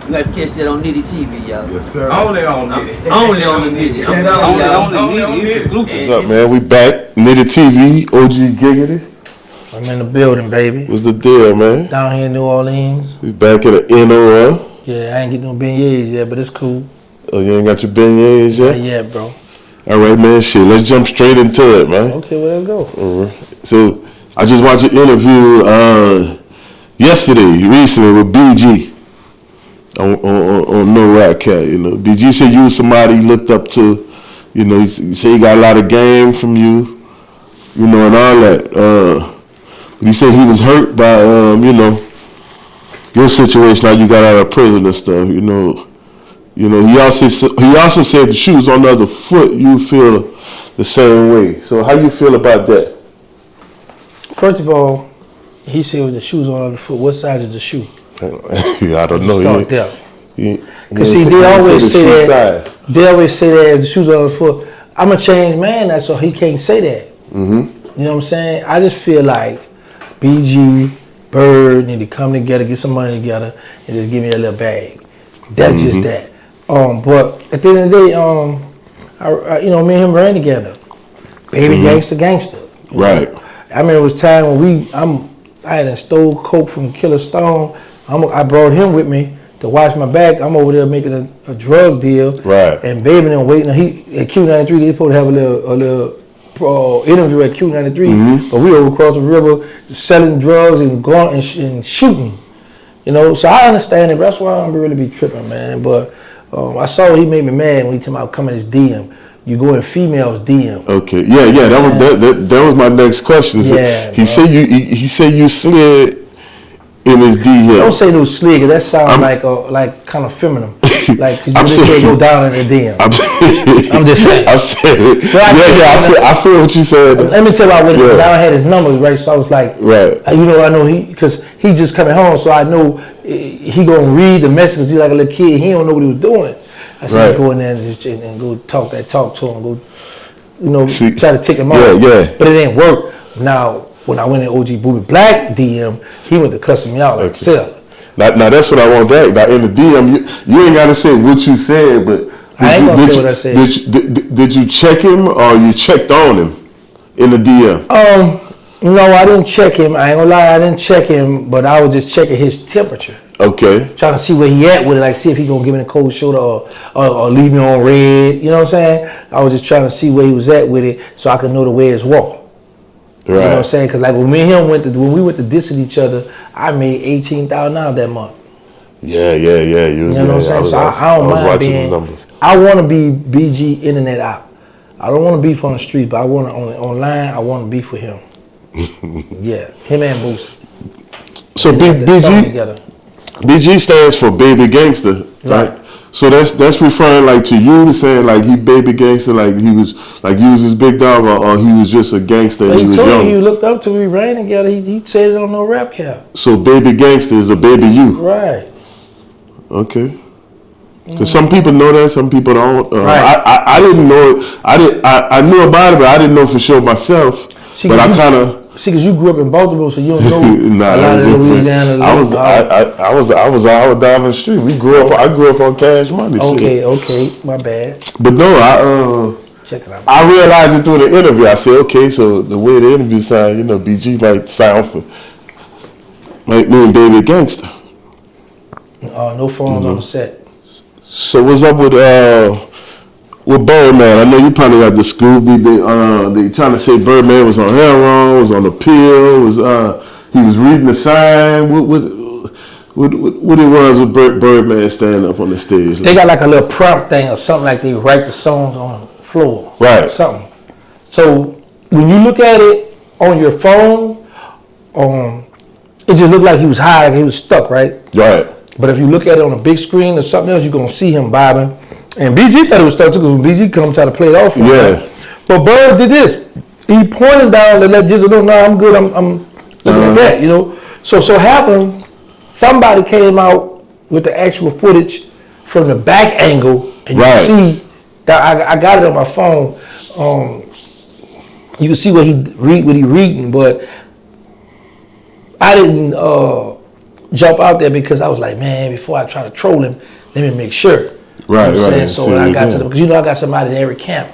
You got to catch that on Nitty TV, y'all. Yes, sir. Only on Nitty. Only on the Nitty. I'm telling y'all. Only on Nitty. Exclusive. What's up, man? We back. Nitty TV, OG Giggity. I'm in the building, baby. What's the deal, man? Down here in New Orleans. We back at the NOL. Yeah, I ain't getting no beignets yet, but it's cool. Oh, you ain't got your beignets yet? Not yet, bro. All right, man. Shit, let's jump straight into it, man. Okay, well, let's go. All right. So, I just watched an interview recently with BG on No Rap Cat. You know, BG said you was somebody he looked up to. You know, he said he got a lot of game from you. You know, and all that. He said he was hurt by, you know, your situation, how you got out of prison and stuff. You know. He also said the shoes on the other foot. You feel the same way. So how you feel about that? First of all, he said with the shoes on the other foot. What size is the shoe? I don't know. Start there. Because see, they always say that. They always say that if the shoes on the other foot. I'm a changed man, so he can't say that. Mm-hmm. You know what I'm saying? I just feel like BG, Bird need to come together, get some money together, and just give me a little bag. That's just that. But at the end of the day, me and him ran together. Baby Gangsta. Right. I remember it was time when I had stole coke from Killer Stone. I brought him with me to watch my back. I'm over there making a drug deal. Right. And Baby and waiting. He at Q93. They supposed to have a little interview at Q93, but we were across the river selling drugs and going and shooting. You know, so I understand it. But that's why I don't really be tripping, man. But I saw he made me mad when he told me I come in his DM. You go in females' DM. Okay, yeah. That was my next question. Yeah, he said you slid in his DM. Don't say no slid. That sounds like kind of feminine. Like you just can't go down in the DM. I'm just saying. I said it. I feel what you said. Let me tell you what it is. I had his numbers right, so I was like, right. I know because he just coming home, so I know he gonna read the messages. He's like a little kid. He don't know what he was doing. I said, go in there and go talk to him. Go, try to take him out. Yeah. But it didn't work. Now, when I went in OG Booby Black DM, he went to cuss me out like sell. Now that's what I want that. Now in the DM, you ain't gotta say what you said, but I ain't gonna say what I said. Did you check him or you checked on him in the DM? No, I didn't check him. I ain't gonna lie, I didn't check him, but I was just checking his temperature. Okay. Trying to see where he at with it, like see if he gonna give me the cold shoulder or leave me on red. You know what I'm saying? I was just trying to see where he was at with it so I could know the way his walk. Right. You know what I'm saying? Because like when me and him when we went to diss each other, I made $18,000 that month. Yeah. You know what I'm saying? So I don't mind being. I want to be BG internet out. I don't want to be from the street, but I want to online. I want to be for him. Yeah, him and Boosie. So BG stands for Baby Gangsta, right? So that's referring like to you saying like he Baby Gangsta, like he was like you was his big dog, or he was just a gangster and he was young. He looked up to me, ran together. He said it on No Rap Cap. So Baby Gangsta is a baby you, right? Okay. Because some people know that, some people don't. Right. I didn't know it. I knew about it, but I didn't know for sure myself. But I kind of. See, because you grew up in Baltimore, so you don't know nah, a lot of Louisiana. I was out down the street. I grew up on Cash Money. Okay, my bad. But no, check it out. I realized it through the interview. I said, okay, so the way the interview sound, BG might sound for might mean Baby Gangsta. No phones on the set. So what's up with Birdman? I know you probably got the scoop. They trying to say Birdman was on heroin, was on a pill, he was reading the sign. What it was with Birdman standing up on the stage? They got like a little prompt thing or something, like they write the songs on the floor. Right. Something. So when you look at it on your phone, it just looked like he was high, like he was stuck, right? Right. But if you look at it on a big screen or something else, you're going to see him bobbing. And BG thought it was stuck too, because when BG come try to play it off. Yeah. But Bird did this. He pointed down and let Jizzle know, I'm good, I'm looking at that, So happened, somebody came out with the actual footage from the back angle, and you can see that I got it on my phone. You can see what he reading, but I didn't jump out there because I was like, man, before I try to troll him, let me make sure. Right, you know what I'm right. saying? So when I got to the, because I got somebody in every camp,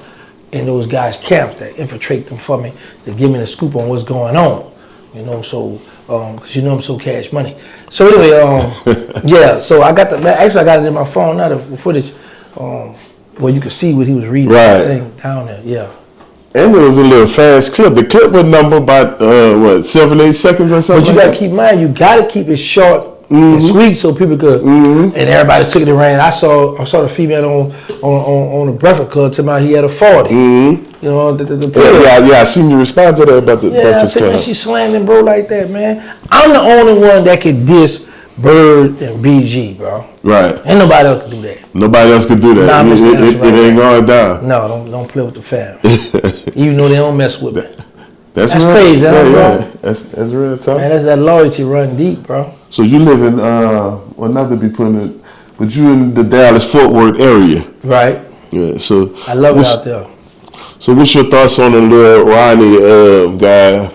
in those guys' camps that infiltrate them for me to give me the scoop on what's going on. So because I'm so cash money. So anyway, yeah. So I got actually I got it in my phone now, the footage, where you could see what he was reading. Right. Down there, yeah. And it was a little fast clip. The clip was number about 7-8 seconds or something. But you gotta keep in mind, you gotta keep it short and sweet so people could. And everybody took it and ran. I saw the female on the Breakfast Club tell me he had a 40. I seen you respond to that about the Breakfast Club. Man, she slamming bro like that, man. I'm the only one that could diss Bird and BG, bro. Right. Ain't nobody else can do that. Nobody else can do that. Nah, it ain't going down. No, don't play with the fam. Even though they don't mess with me. That's real, crazy, bro. That's real tough. Man, that's that loyalty run deep, bro. So you live in not to be putting it, but you in the Dallas-Fort Worth area. Right. Yeah. So I love it out there. So what's your thoughts on the Lil Ronnie guy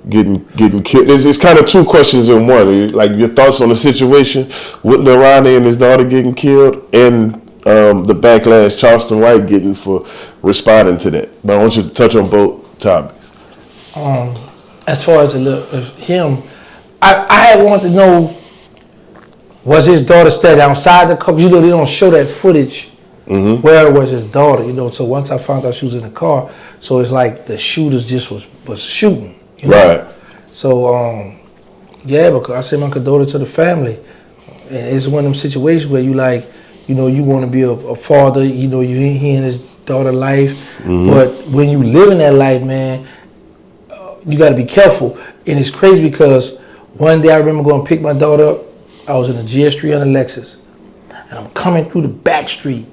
getting killed? It's kind of two questions in one. Like your thoughts on the situation with Lil Ronnie and his daughter getting killed, and the backlash Charleston White getting for responding to that. But I want you to touch on both topics. As far as him, I had wanted to know, was his daughter standing outside the car? They don't show that footage. Where was his daughter? So once I found out she was in the car, so it's like the shooters just was shooting. Right. So because I send my condolences to the family, and it's one of them situations where you you want to be a father. He in his daughter's life, but when you live in that life, man, you got to be careful. And it's crazy because one day I remember going to pick my daughter up. I was in a GS3 on a Lexus, and I'm coming through the back street.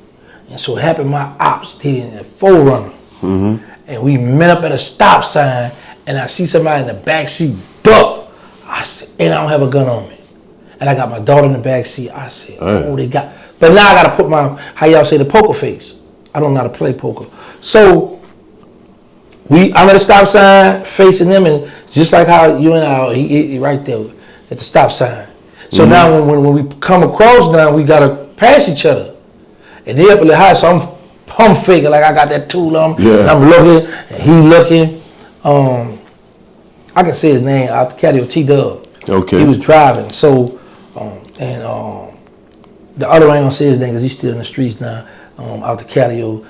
And so it happened, my ops, they in a 4Runner. And we met up at a stop sign, and I see somebody in the back seat duck. I said, and I don't have a gun on me. And I got my daughter in the back seat. I said, oh, they got, but now I got to put how y'all say, the poker face. I don't know how to play poker. So I'm at a stop sign facing them, and just like how you and I, he right there at the stop sign. So now when we come across now, we got to pass each other. And they up a little high, so I'm pump faking like I got that tool on. Yeah. And I'm looking, and he looking. I can say his name out the Catio T-Dub. Okay. He was driving. So, the other one I ain't gonna say his name because he's still in the streets now, out the Catio,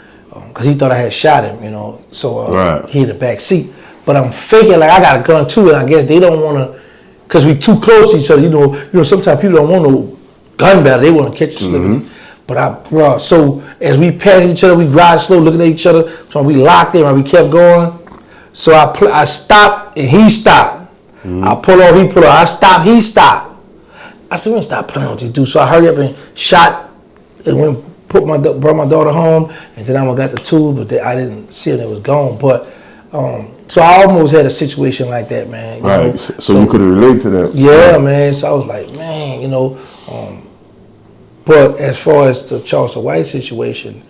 because he thought I had shot him, So he in the back seat. But I'm faking like I got a gun too, and I guess they don't wanna, because we too close to each other. Sometimes people don't want no gun battle. They want to catch you slipping. But so as we passed each other, we ride slow, looking at each other. So we locked in, and we kept going. So I stopped, and he stopped. I pull off, he pull off. I stopped, he stopped. I said, we gonna stop playing with these dudes. So I hurried up and shot, and brought my daughter home. And then I got the tool, but I didn't see it; it was gone. But so I almost had a situation like that, man. Right. So you could relate to that. Yeah, man. So I was like, man, But as far as the Charleston White situation,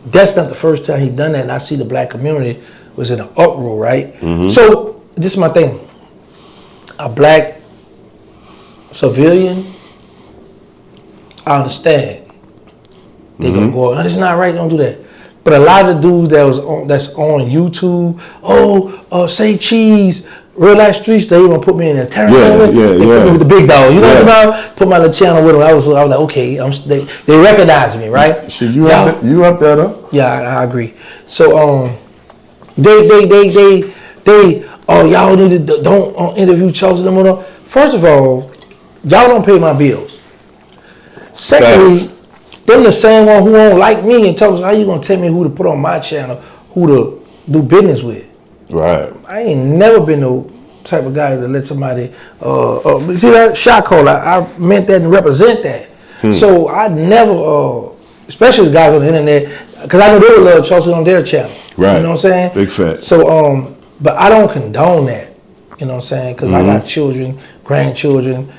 that's not the first time he done that. And I see the black community was in an uproar, right? So this is my thing. A black civilian, I understand. They gonna go, no, this is not right, don't do that. But a lot of the dudes that's on YouTube, say cheese, real life streets, they even put me in there. Put me with the big dog. You know what I'm about? Put my little channel with them. I was like, okay, they recognize me, right? So you up there though? Yeah, I agree. So y'all need to don't interview Charles no more. First of all, y'all don't pay my bills. Secondly, them the same one who won't like me and tell us how you gonna tell me who to put on my channel, who to do business with. Right. I ain't never been no type of guy to let somebody see that shot caller. I meant that and represent that. So I never, especially the guys on the internet, because I know they would love Charleston on their channel. Right. You know what I'm saying? Big fact. So but I don't condone that. You know what I'm saying? Because I got children, grandchildren.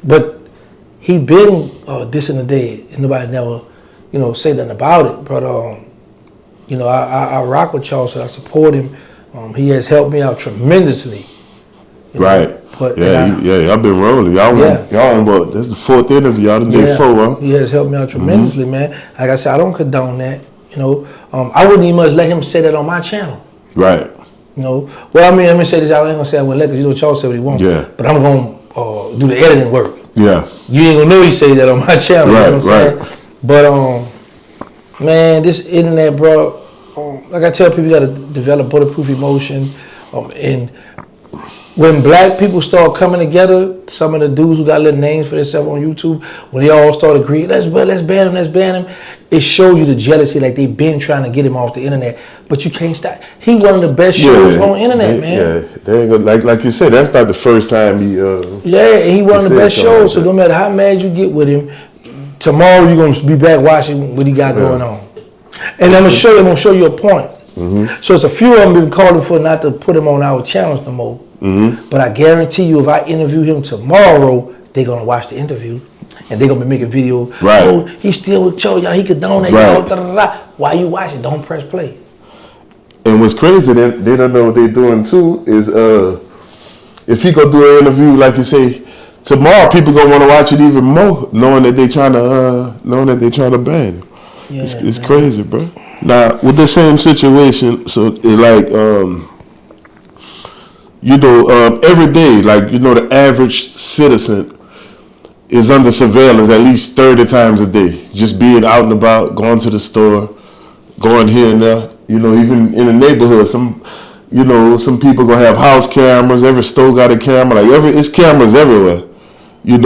But he been dissing the dead, and nobody never, say nothing about it. But I rock with Charleston. I support him. He has helped me out tremendously. You know? Right. But yeah, I've been rolling. Y'all in what? That's the 4th interview. Y'all done did 4, huh? He has helped me out tremendously, man. Like I said, I don't condone that. You know, I wouldn't even much let him say that on my channel. Right. You know, well, I mean, let me say this. I ain't gonna say I wouldn't let, because you know Charles said what he wants. Yeah. But I'm gonna do the editing work. Yeah. You ain't gonna know he say that on my channel. Right. You know what I'm saying? But man, this internet, bro. Like I tell people, you gotta develop bulletproof emotion, and when black people start coming together, some of the dudes who got little names for themselves on YouTube, when they all start agreeing, let's ban him, it shows you the jealousy, like they've been trying to get him off the internet, but you can't stop. He one of the best shows on the internet, man. Yeah, they ain't gonna, like you said, that's not the first time he. He one of the best shows. So no matter how mad you get with him, tomorrow you're gonna be back watching what he got going on. And I'm gonna show you a point. So it's a few of them been calling for not to put him on our channels no more. But I guarantee you, if I interview him tomorrow, they're gonna watch the interview and they're gonna be making videos. Right. Oh, he's still with Cho, y'all. He could donate. Y'all, da, da, da. While you watching, don't press play. And what's crazy, they don't know what they're doing too, is if he go do an interview, like you say, tomorrow people gonna want to watch it even more, knowing that they trying to ban him. Yeah, it's crazy, bro. Now with the same situation, so it like every day, like the average citizen is under surveillance at least 30 times a day, just being out and about, going to the store, going here and there. Even in the neighborhood, some people gonna have house cameras. Every store got a camera. It's cameras everywhere. It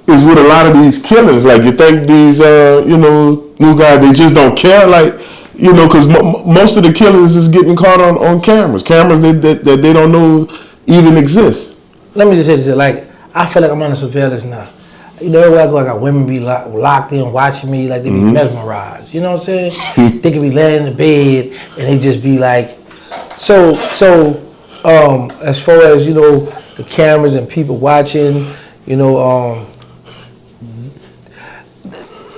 is with a lot of these killings. Like, you think these new guys, they just don't care, because most of the killings is getting caught on cameras that they don't know even exist. Let me just say this, like, I feel like I'm under surveillance now. Everywhere I go, I got women be locked in watching me, like they be mesmerized. You know what I'm saying? They could be laying in the bed and they just be like, so as far as, the cameras and people watching,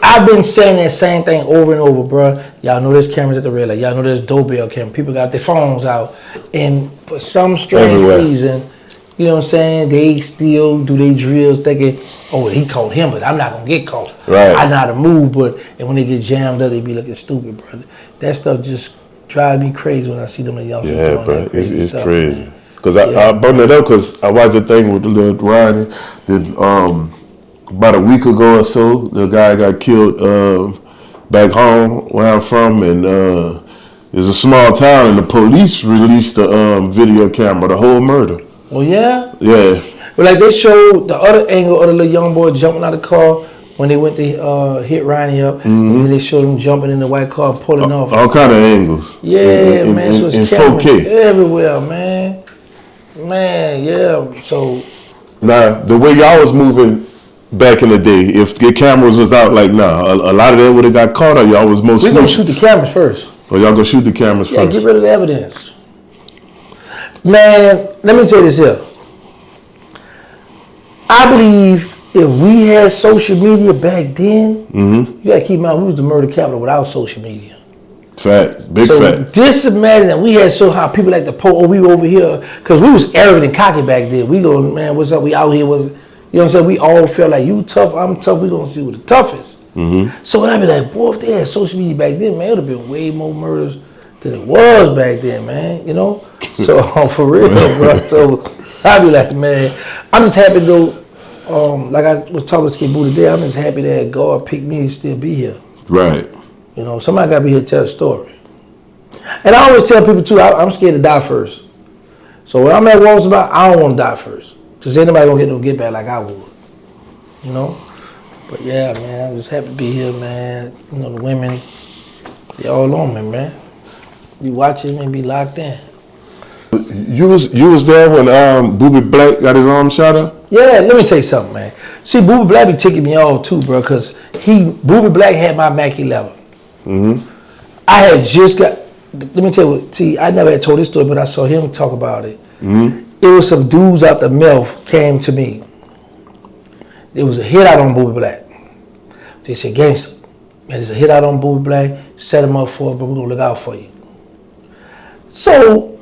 I've been saying that same thing over and over, bro. Y'all know there's cameras at the red light. Y'all know there's doorbell cameras. People got their phones out. And for some strange reason, you know what I'm saying, they still do their drills thinking, oh, he caught him, but I'm not going to get caught. Right. I know how to move, and when they get jammed up, they be looking stupid, brother. That stuff just drives me crazy when I see them youngsters doing that. Yeah, bro, it's stuff, crazy. Because I brought it up because I watched the thing with Lil Ronnie. About a week ago or so, the guy got killed back home where I'm from, and it's a small town, and the police released the video camera, the whole murder. Oh, yeah? Yeah. But like they showed the other angle of the little young boy jumping out of the car when they went to hit Ronnie up. And then they showed him jumping in the white car, pulling off. All kind of angles. Yeah, man. So it's in 4K. Everywhere, man. Man, yeah. So now, the way y'all was moving back in the day, if the cameras was out like now, a lot of them would have got caught, or y'all was most. We're gonna shoot the cameras first. Or y'all gonna shoot the cameras first? Yeah, get rid of the evidence. Man, let me tell you this here. I believe if we had social media back then, you gotta keep in mind we was the murder capital without social media. Fact, big fact. Just imagine that we had how people like to we were over here, because we was arrogant and cocky back then. We go, man, what's up? We out here was, you know what I'm saying? We all felt like you tough, I'm tough. We gonna see who the toughest. So when I be like, boy, if they had social media back then, man, it would have been way more murders than it was back then, man. So for real, bro. So I be like, man, I'm just happy though. Like I was talking to Skip Boo today, I'm just happy that God picked me to still be here. Right. Somebody got to be here to tell a story. And I always tell people too, I'm scared to die first. So when I'm at Walmart, I don't want to die first. Because anybody going to get no get back like I would. But yeah, man, I'm just happy to be here, man. The women, they all on me, man. Be watching me, be locked in. You was there when Booby Black got his arm shot up? Yeah, let me tell you something, man. See, Booby Black be taking me on too, bro, because Booby Black had my Mac 11. I had just got, let me tell you, see, I never had told this story, but I saw him talk about it. It was some dudes out the MILF came to me. There was a hit out on Booby Black. They said, Gangsta, man, there's a hit out on Booby Black, set him up for it, but we're going to look out for you. So,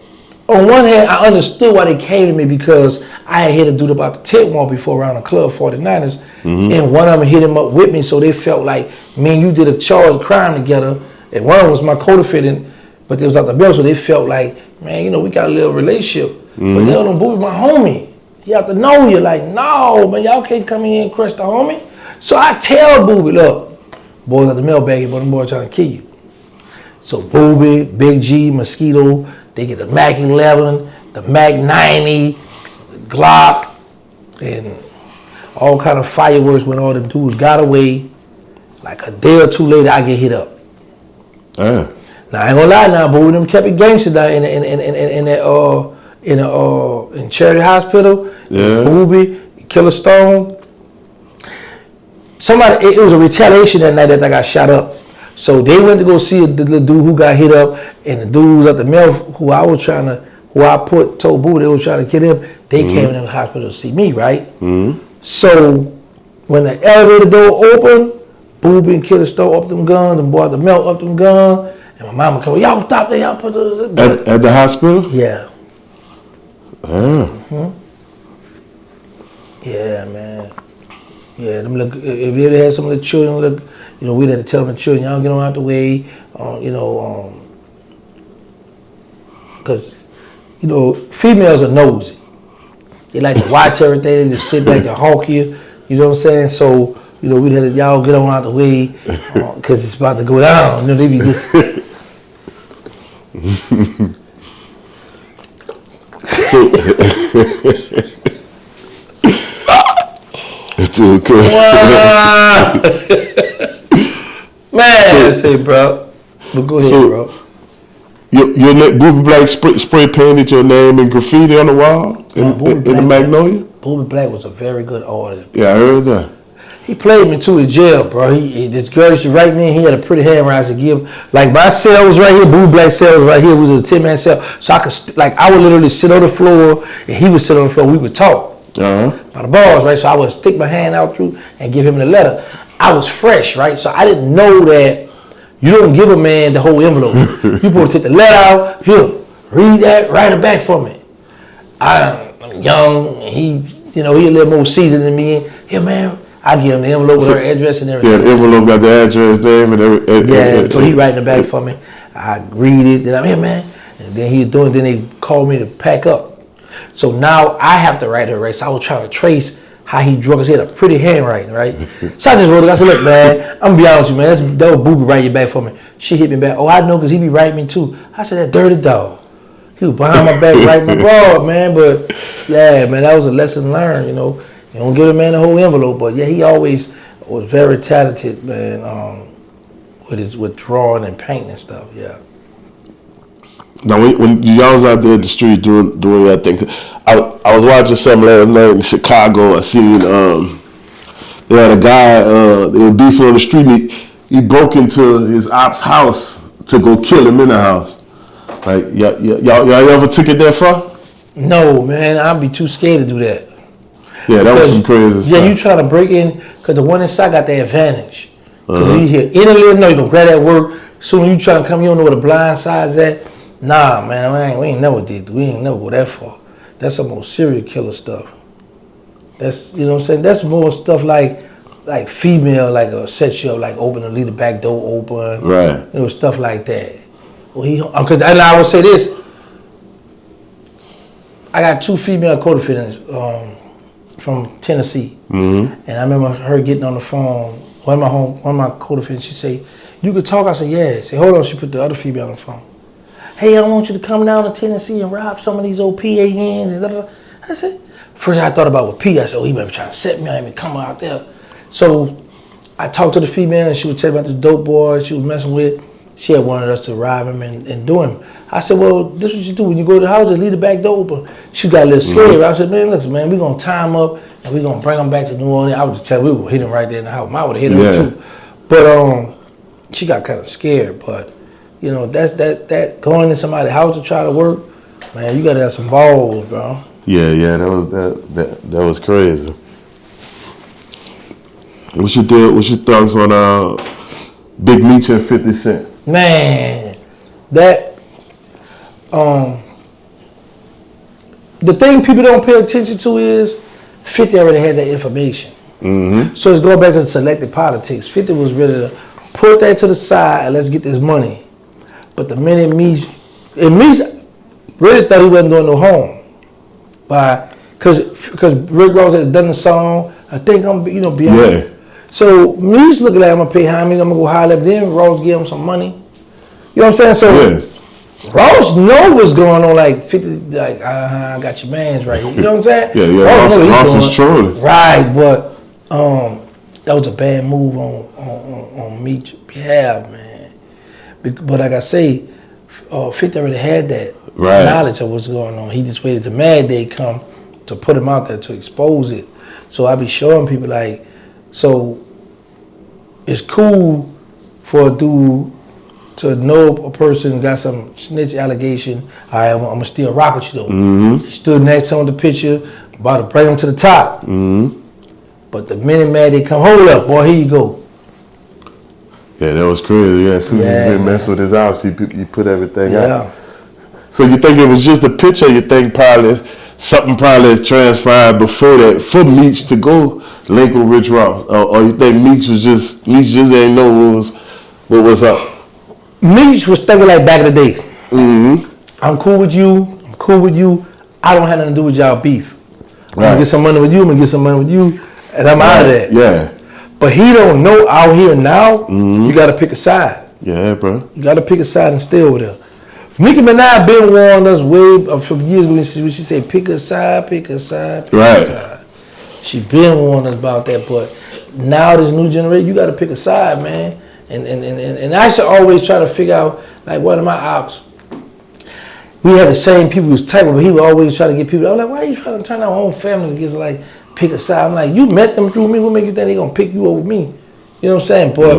on one hand, I understood why they came to me because I had hit a dude about the tent wall before around the club, 49ers, and one of them hit him up with me, so they felt like me and you did a charged crime together, and one was my co-defendant, but they was out the bill, so they felt like, man, you know, we got a little relationship, but they don't Booby my homie. You have to know you, like, no, man, y'all can't come in here and crush the homie. So I tell Booby, look, boys at the mailbag, but them boys trying to kill you. So Booby, Big G, Mosquito, they get the Mac 11, the Mac 90, the Glock, and all kind of fireworks when all them dudes got away. Like a day or two later, I get hit up. Now I ain't gonna lie now, Booby them kept it gangster down in Charity Hospital. Yeah. Booby, Killer Stone. Somebody, it was a retaliation that night that I got shot up. So they went to go see the dude who got hit up, and the dude who was at the mail who I told Boo they was trying to kill him, they came in the hospital to see me, right? So when the elevator door opened, Booby and Killer stole up them guns, and boy at the mail up them guns, and my mama come, y'all stop there, y'all put at the hospital? Yeah. Yeah, man. Yeah, them look, if you ever had some of the children look, you know, we'd have to tell them the children, y'all get on out the way, because, you know, females are nosy. They like to watch everything, they just sit back and hawk you, you know what I'm saying? So, you know, we'd have to, y'all get on out the way, because it's about to go down. You know, they be just... It's too cool. Man, say, bro. But go ahead, bro. Your Booby Black spray painted your name in graffiti on the wall in the Magnolia? Booby Black was a very good artist. Yeah, I heard that. He played me too in jail, bro. This girl used to write me, he had a pretty handwriting to give. Like my cell was right here, Booby Black cell was right here. We was a 10-man cell. So I could, I would literally sit on the floor and he would sit on the floor. We would talk. By the bars, right? So I would stick my hand out through and give him the letter. I was fresh, right? So I didn't know that you don't give a man the whole envelope. You supposed to take the letter out, here, read that, write it back for me. I'm young, he a little more seasoned than me. Here, man, I give him the envelope with her address and everything. Yeah, the envelope got the address, name, and everything. Yeah, so he writing it back for me. I read it, then I'm here, man. And then then they called me to pack up. So now I have to write her, right? So I was trying to trace how he drew, because he had a pretty handwriting, right? So I just wrote it. I said, look, man, I'm going to be honest with you, man. That was Booby writing back for me. She hit me back. Oh, I know, because he be writing me too. I said, that dirty dog. He was behind my back writing abroad, man. But, yeah, man, that was a lesson learned, you know. You don't give a man the whole envelope. But, yeah, he always was very talented, man, with drawing and painting and stuff, yeah. Now, when y'all was out there in the street doing that thing, I was watching something last night in Chicago. I seen they had a guy, they were beefing on the street. He broke into his op's house to go kill him in the house. Like, y'all ever took it that far? No, man, I'd be too scared to do that. Yeah, that was some crazy stuff. Yeah, you try to break in, because the one inside got the advantage. Because you hear any little noise, you gonna grab that work. Soon you try to come, you don't know where the blind side's at. Nah, man, we ain't never go that far. That's some more serial killer stuff. That's, you know what I'm saying? That's more stuff like female, like set you up, like open and leave the back door open. Right. You know, stuff like that. Well, and I would say this. I got 2 female co-defendants from Tennessee. And I remember her getting on the phone, one of my co-defendants, she say, you could talk? I said, yeah. She said, hold on, she put the other female on the phone. Hey, I want you to come down to Tennessee and rob some of these old PANs. And I said, first I thought about with P. I said, oh, he might be trying to set me. I ain't even coming out there. So I talked to the female, and she would tell me about this dope boy she was messing with. She had wanted us to rob him and do him. I said, well, this is what you do. When you go to the house, just leave the back door open. She got a little scared. I said, man, listen, man, we're going to tie him up, and we're going to bring him back to New Orleans. I would just tell we would hit him right there in the house. I would have hit him too. But she got kind of scared, but you know, that going in somebody's house to try to work, man, you gotta have some balls, bro. Yeah, that was crazy. What's your thoughts on Big Meech and 50 Cent? Man, that the thing people don't pay attention to is 50 already had that information. Mm-hmm. So it's going back to the selective politics. 50 was ready to put that to the side and let's get this money. But the minute Meech really thought he wasn't doing no harm. Because Rick Ross had done the song, I think I'm, beyond. Yeah. So Meech looking like I'm going to pay homage, I'm going to go holler at them, Ross give him some money. You know what I'm saying? So Ross know what's going on, like 50, like, I got your mans right here. You know what I'm saying? Yeah. Ross is trolling. Right, but that was a bad move on Meech's behalf, man. But like I say, 50 already had that knowledge of what's going on. He just waited till Mad Day come to put him out there to expose it. So I be showing people like, so it's cool for a dude to know a person got some snitch allegation. All right, I'm gonna still rock with you though. Mm-hmm. He stood next to him with the picture, about to bring him to the top. Mm-hmm. But the minute Mad Day come, hold up, boy, here you go. Yeah, that was crazy. Yeah, as soon as he messed with his ops, he put everything out. So you think it was just a picture? You think something transpired before that for Meech to go link with Rich Ross, or you think Meech just ain't know what was up? Meech was thinking like back in the day. Mm-hmm. I'm cool with you. I don't have nothing to do with y'all beef. I'm gonna get some money with you. I'm gonna get some money with you, and I'm out of that. Yeah. But he don't know out here now. You got to pick a side. Yeah, bro. You got to pick a side and stay over there. Nicki Minaj been warning us way from years ago when she said, pick a side, pick a side, pick a side. She been warning us about that, but now this new generation, you got to pick a side, man. And I should always try to figure out, like one of my ops, we had the same people who was type, but he would always try to get people. I was like, why are you trying to turn our own family against like pick a side? I'm like, you met them through me. What make you think they gonna pick you over me? You know what I'm saying? But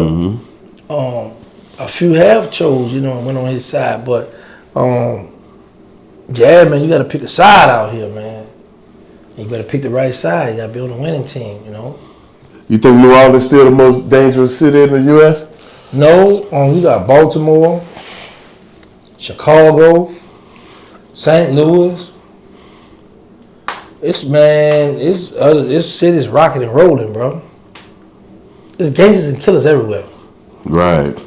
a few have chose, and went on his side. But yeah, man, you got to pick a side out here, man. And you better pick the right side. You got to be on the winning team, You think New Orleans still the most dangerous city in the U.S.? No, we got Baltimore, Chicago, St. Louis. This city's rocking and rolling, bro. There's gangsters and killers everywhere. Right.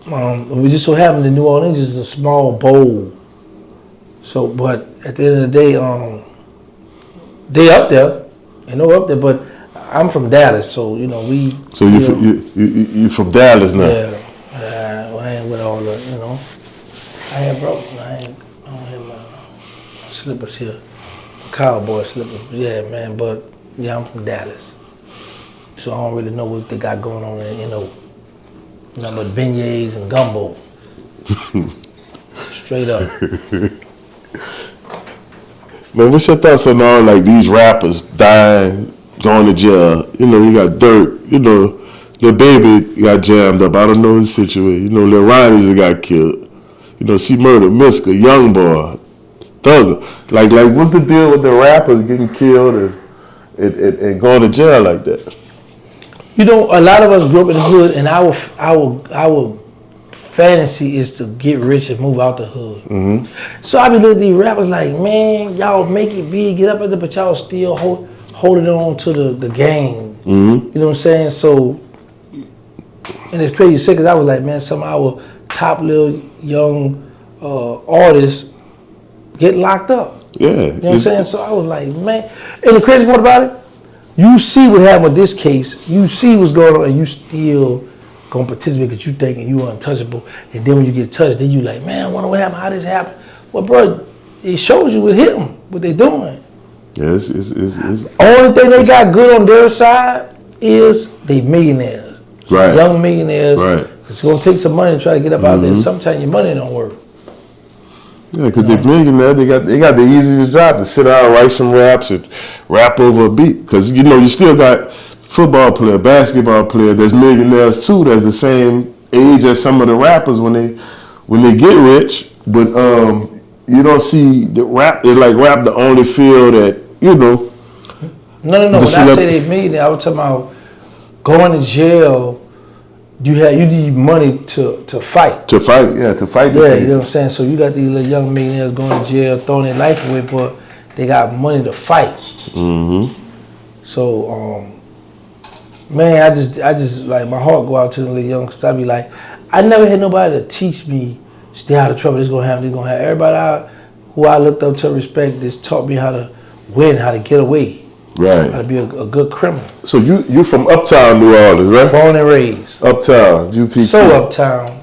We just so happen that New Orleans is a small bowl. So, but at the end of the day, they up there, but I'm from Dallas, so we. So you from Dallas now? Yeah, I ain't with all the, I ain't broke. I don't have my slippers here, cowboy slippers. Yeah, man, but yeah, I'm from Dallas, so I don't really know what they got going on there, nothing but beignets and gumbo. Straight up. Man, what's your thoughts on all like these rappers dying, going to jail? You got Dirt. The baby got jammed up. I don't know his situation. Lil Ronnie just got killed. C Murder, Miska, Young Boy, Thugger. Like what's the deal with the rappers getting killed and going to jail like that? A lot of us grew up in the hood, and our fantasy is to get rich and move out the hood. Mm-hmm. So I be looking at these rappers like, man, y'all make it big, get up at but y'all still holding on to the game. Mm-hmm. You know what I'm saying? So, and it's crazy to say, because I was like, man, some of our top little young artists get locked up. Yeah. You know what I'm saying? So I was like, man. And the crazy part about it, you see what happened with this case, you see what's going on, and you still gonna participate because you thinking you untouchable. And then when you get touched, then you like, man, I wonder what happened, how this happened. Well, bro, it shows you with him, what they doing. Yeah, it's only thing they got good on their side is they millionaires. Right. Young millionaires. Right. It's gonna take some money to try to get up out there. Sometimes your money don't work. Yeah, because they're millionaires, they got the easiest job to sit down and write some raps and rap over a beat. Because you still got football player, basketball player that's millionaires too. That's the same age as some of the rappers when they get rich. But you don't see the rap. It's like rap the only field that No. When I say they millionaire, I was talking about going to jail you need money to fight. To fight the Yeah, case. you know what I'm saying? So you got these little young millionaires going to jail, throwing their life away, but they got money to fight. Mm-hmm. So, man, I just like my heart go out to the little youngsters. I be like, I never had nobody to teach me stay out of trouble. This gonna happen. Everybody who I looked up to respect, just taught me how to win, how to get away, Right. how to be a good criminal. So you from Uptown New Orleans, right? Born and raised. Uptown, UPT. So uptown.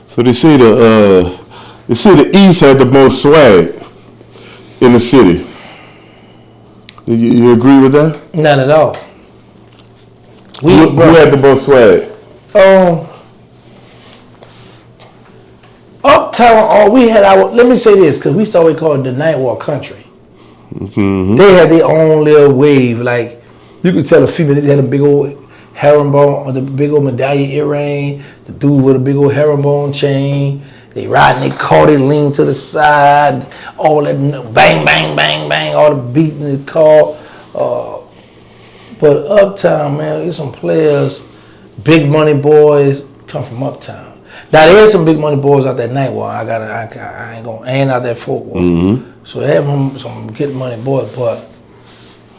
So they say the East had the most swag in the city. You agree with that? Not at all. Who had the most swag? Uptown, we had let me say this, because we used to always call it the Night Walk Country. Mm-hmm. They had their own little wave. Like, you could tell a female, they had a big old herringbone, or the big old medallion earring, the dude with a big old herringbone chain. They riding their car, they lean to the side, all that bang, bang, bang, bang, all the beating in the car. But Uptown, man, there's some players, big money boys come from Uptown. Now there's some big money boys out that night walk. I ain't out that folk walk. Mm-hmm. So they have some good money boys, but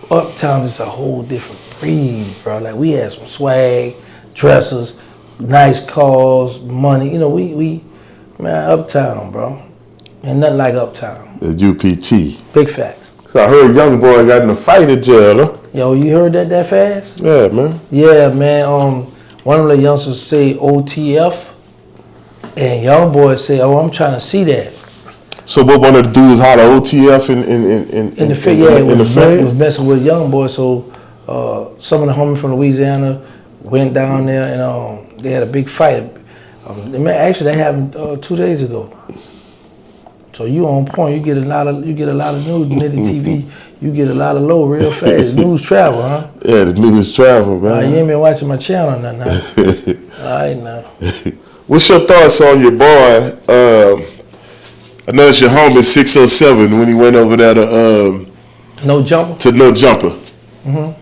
Uptown is a whole different breed, bro. Like, we had some swag, dresses, nice cars, money. You know, we man, Uptown, bro. Ain't nothing like Uptown. The UPT. Big facts. So I heard a young boy got in a fight in jail, huh? Yo, you heard that fast? Yeah, man. Yeah, man. One of the youngsters say OTF, and young boy say, "Oh, I'm trying to see that." So what one of the dudes holler OTF In the field, yeah, it was messing with a young boy. So some of the homies from Louisiana went down there, and they had a big fight. Actually, that happened 2 days ago. So you on point. You get a lot of news, Nitty TV. You get a lot of low real fast. News travel, huh? Yeah, the news travel, man. You ain't been watching my channel, nothing. All right, now. What's your thoughts on your boy? I know it's your homie 607 when he went over there to No Jumper. To No Jumper. Mm-hmm.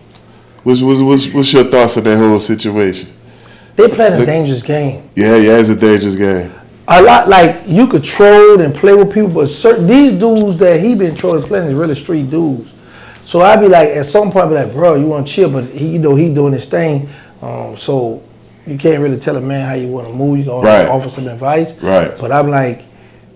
What's your thoughts on that whole situation? They playing a dangerous game. Yeah, it's a dangerous game. A lot, like, you could troll and play with people, but these dudes that he been trolling playing is really street dudes. So I'd be like, at some point, I'd be like, bro, you want to chill, but he doing his thing. So you can't really tell a man how you want to move. You can offer some advice. Right. But I'm like,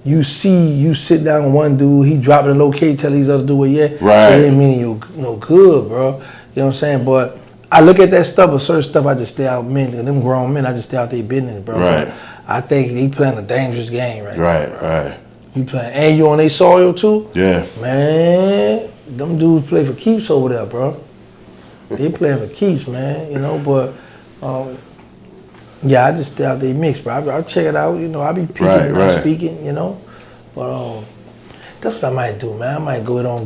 you sit down with one dude, he dropping the locate, tell these other dudes, Right. It ain't meaning you no good, bro. You know what I'm saying? But I look at that stuff, but certain stuff I just stay out, men, them grown men, I just stay out their business, bro. Right. I think he playing a dangerous game right now. Right. You playing, and you on their soil too? Yeah. Man, them dudes play for keeps over there, bro. They playing for keeps, man, you know, but yeah, I just stay out there mix, bro. I'll check it out, you know, I be peeking and I'm speaking, you know. But that's what I might do, man. I might go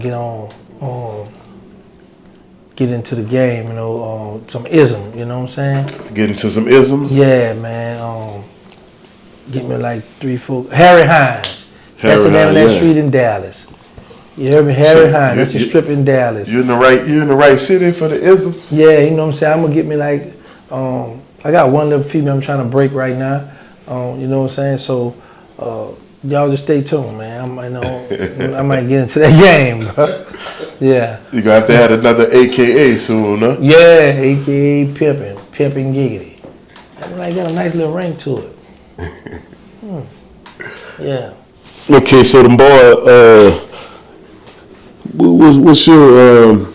get into the game, you know, some ism, you know what I'm saying? To get into some isms? Yeah, man. Get me like 3-4. Harry Hines. That's the name of that street in Dallas. You heard me? Harry Hines. That's a strip in Dallas. You're in the right city for the isms? Yeah, you know what I'm saying? I'm gonna get me like I got one little female I'm trying to break right now. You know what I'm saying? So y'all just stay tuned, man. I might get into that game, bro. Yeah. You got to have another AKA soon, huh? Yeah, AKA pimping giggity. I got a nice little ring to it. Yeah. Okay, so the boy, what's your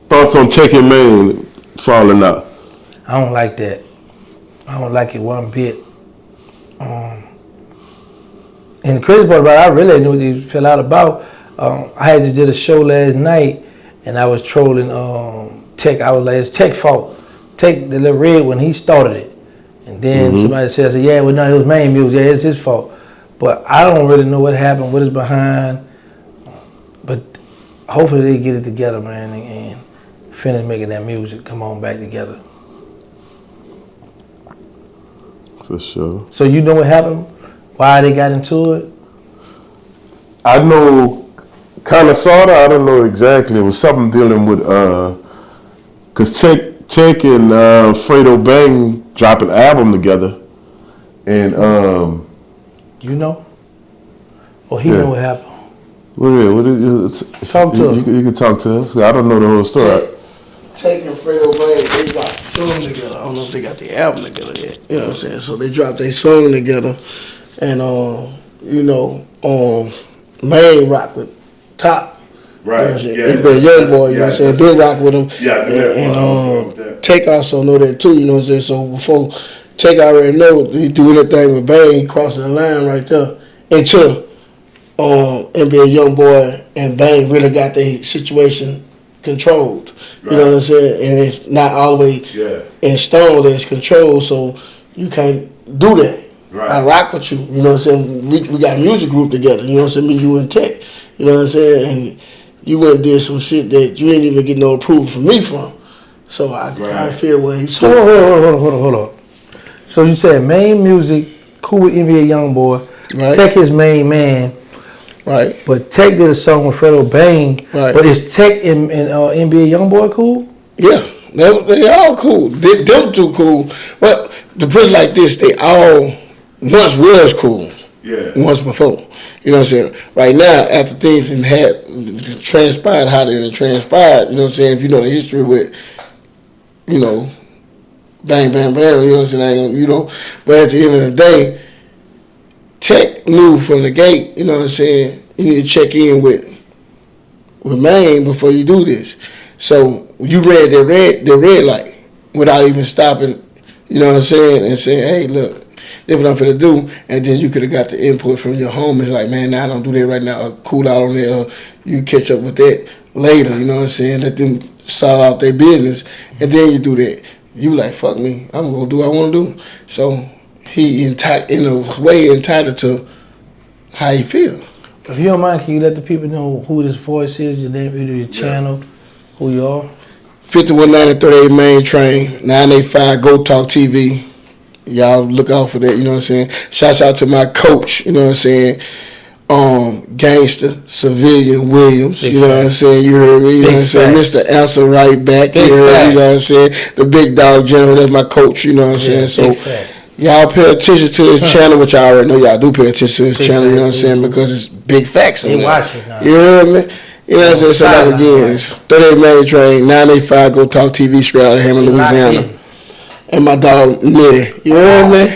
thoughts on Tekken Man falling out? I don't like that. I don't like it one bit. And the crazy part about it, I really didn't know what he fell out about. I had just did a show last night, and I was trolling Tech. I was like, it's Tech's fault. Tech, the little red one, he started it. And then somebody says, yeah, well, no, it was main music. Yeah, it's his fault. But I don't really know what happened, what is behind. But hopefully they get it together, man, and finish making that music, come on back together. For sure. So you know what happened? Why they got into it? I know, kind of, sort of. I don't know exactly. It was something dealing with, because Tech and Fredo Bang drop an album together, and you know, or he know what happened. Talk to us. You can talk to us. I don't know the whole story. Tech and Fredo Bang, they got the song together. I don't know if they got the album together yet. You know what I'm saying? So they dropped their song together, and Main rock with Top. Right. You know what I'm saying? Young boy. You know what I'm saying? Been rock with him. Yeah. And Tech also know that too. You know what I'm saying? So before Tech already know he do anything with Bang, he crossing the line right there until NBA Young Boy and Bang really got their situation controlled. You know what I'm saying? And it's not always in stone that it's controlled, so you can't do that. Right. I rock with you. You know what I'm saying? We got a music group together. You know what I'm saying? Me, you, and Tech. You know what I'm saying? And you went and did some shit that you didn't even get no approval from me from. So I kind of feel where he's Hold on. So you said main music, cool with NBA Young Boy. Right. Tech is main man. Right. But Tech did a song with Fredo Bang. Right. But is Tech and NBA Young Boy cool? Yeah. They all cool. Them two cool. Well, to put it like this, they all once was cool. Yeah. Once before. You know what I'm saying? Right now, after things had transpired how they transpired, you know what I'm saying? If you know the history with, bang, bang, bang, you know what I'm saying? But at the end of the day, Tech knew from the gate, you know what I'm saying? You need to check in with Maine before you do this. So you read the red light without even stopping, you know what I'm saying, and saying, hey, look, this is what I'm finna do, and then you could have got the input from your homies like, man, nah, I don't do that right now, or cool out on that, or you catch up with that later, you know what I'm saying? Let them sort out their business, and then you do that. You like, fuck me, I'm gonna do what I wanna do. So he in a way entitled to how he feel. If you don't mind, can you let the people know who this voice is, your name, your channel, who you are? 5190 38 Main Train, 985 Go Talk TV. Y'all look out for that, you know what I'm saying? Shouts out to my coach, you know what I'm saying? Gangsta, Civilian Williams, you know what I'm saying? You heard me, you know what I'm saying? Mr. Answer Right Back, you heard me, you know what I'm saying? The Big Dog General, that's my coach, you know what I'm saying? So y'all pay attention to his channel, which I already know y'all do pay attention to his channel, you know what I'm saying? Because it's big facts on there. You heard me? You know what I'm saying? So like again, it's 38 Main Train, 985 Go Talk TV, straight out of Hammond, Louisiana. And my dog Nitty. You know what I mean?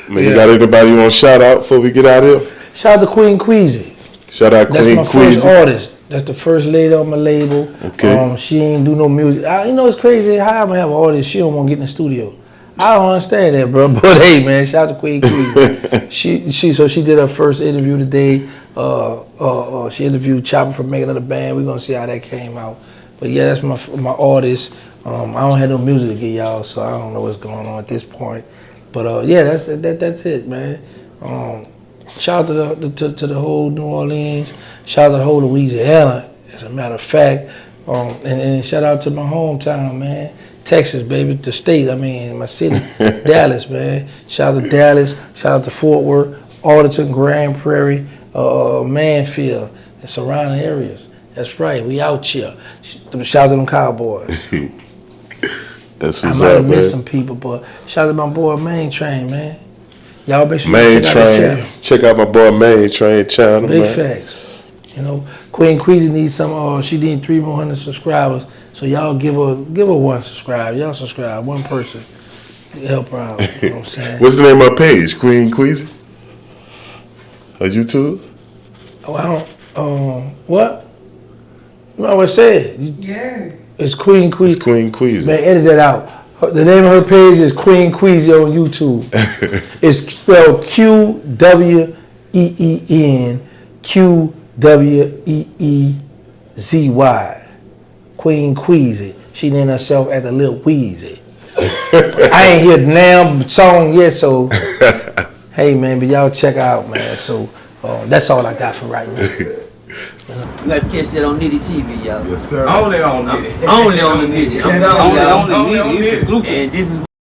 Man, you got anybody you want to shout out before we get out of here? Shout out to Queen Queasy. Shout out Queen Queasy. That's my first artist. That's the first lady on my label. Okay. She ain't do no music. It's crazy how I'm gonna have an artist. She don't want to get in the studio. I don't understand that, bro. But hey, man, shout out to Queen Queasy. she did her first interview today. She interviewed Chopper from Making of the Band. We're gonna see how that came out. But yeah, that's my artist. I don't have no music to get y'all, so I don't know what's going on at this point. But yeah, that's it, man. Shout out to the whole New Orleans. Shout out to the whole Louisiana, as a matter of fact. And shout out to my hometown, man. Texas, baby, the state, my city, Dallas, man. Shout out to Dallas. Shout out to Fort Worth, Alderton, Grand Prairie, Manfield, and surrounding areas. That's right, we out here. Shout out to them Cowboys. That's what's I might up, have missed man. some people, but shout out to my boy Main Train, man. Y'all make sure Main you check Train. out the channel. Check out my boy Main Train channel, Big man. facts. Queen Queasy needs some. She needs 3 more hundred subscribers. So y'all give her 1 subscribe. Y'all subscribe 1 person. Help her out. You know what I'm saying? What's the name of her page? Queen Queasy? Her YouTube? Oh, I don't. What? You know what I said? Yeah. It's Queen Queasy. It's Queen Queasy. Man, edit that out. The name of her page is Queen Queasy on YouTube. It's spelled QWEEN Queen Queasy. She named herself after Lil Weezy. I ain't hear the damn song yet, so hey man, but y'all check out, man. So that's all I got for right now. You got to catch that on Nitty TV, y'all. Yes, sir. Only on Nitty. Only on the Nitty. Only on the Nitty. And this is